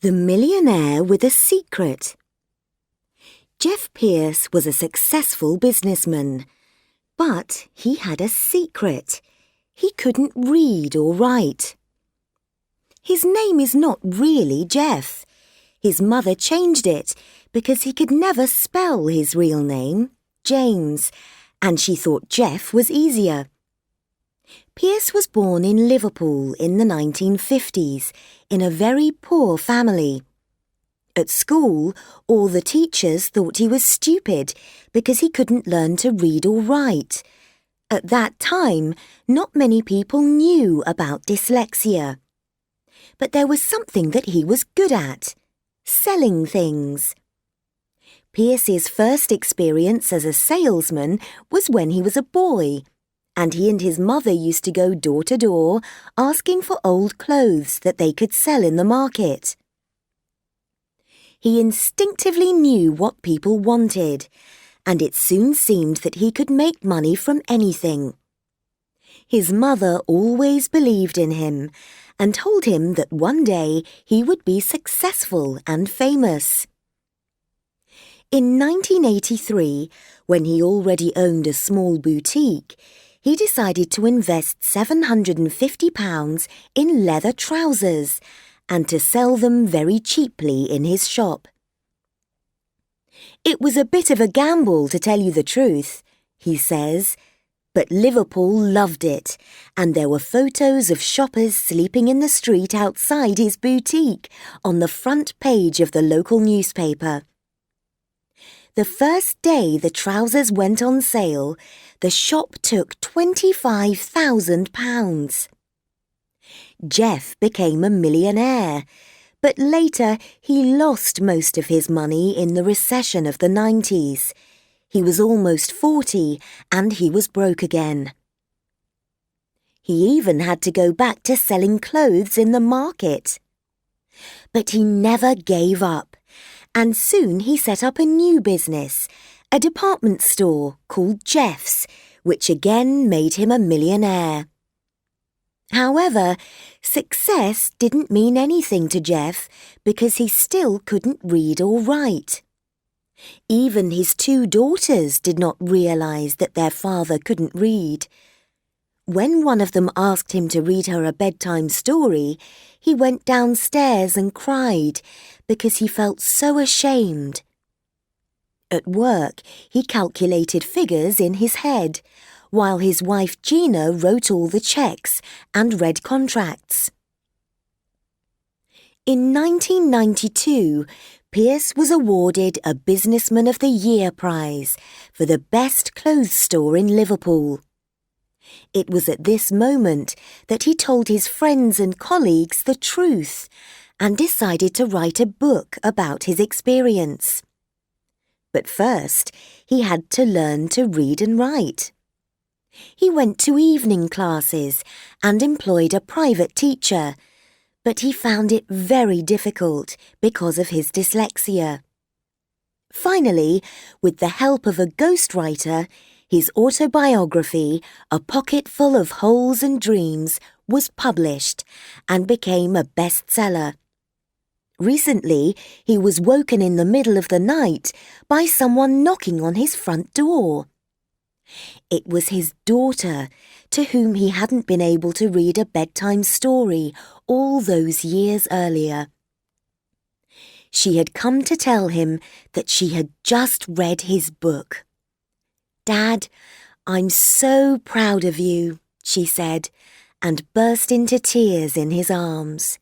The Millionaire with a Secret. Jeff Pierce was a successful businessman, but he had a secret. He couldn't read or write. His name is not really Jeff. His mother changed it because he could never spell his real name, James, and she thought Jeff was easier. Pierce was born in Liverpool in the 1950s in a very poor family. At school, all the teachers thought he was stupid because he couldn't learn to read or write. At that time, not many people knew about dyslexia. But there was something that he was good at: selling things. Pierce's first experience as a salesman was when he was a boy, and he and his mother used to go door to door asking for old clothes that they could sell in the market. He instinctively knew what people wanted, and it soon seemed that he could make money from anything. His mother always believed in him and told him that one day he would be successful and famous. In 1983, when he already owned a small boutique, he decided to invest £750 in leather trousers and to sell them very cheaply in his shop. "It was a bit of a gamble, to tell you the truth," he says, but Liverpool loved it, and there were photos of shoppers sleeping in the street outside his boutique on the front page of the local newspaper. The first day the trousers went on sale, the shop took £25,000. Jeff became a millionaire, but later he lost most of his money in the recession of the 90s. He was almost 40 and he was broke again. He even had to go back to selling clothes in the market. But he never gave up, and soon he set up a new business, a department store called Jeff's, which again made him a millionaire. However, success didn't mean anything to Jeff because he still couldn't read or write. Even his two daughters did not realize that their father couldn't read. When one of them asked him to read her a bedtime story, he went downstairs and cried because he felt so ashamed. At work, he calculated figures in his head, while his wife Gina wrote all the checks and read contracts. In 1992, Pierce was awarded a Businessman of the Year prize for the best clothes store in Liverpool. It was at this moment that he told his friends and colleagues the truth and decided to write a book about his experience. But first, he had to learn to read and write. He went to evening classes and employed a private teacher, but he found it very difficult because of his dyslexia. Finally, with the help of a ghostwriter, his autobiography, A Pocket Full of Holes and Dreams, was published and became a bestseller. Recently, he was woken in the middle of the night by someone knocking on his front door. It was his daughter, to whom he hadn't been able to read a bedtime story all those years earlier. She had come to tell him that she had just read his book. "Dad, I'm so proud of you," she said, and burst into tears in his arms.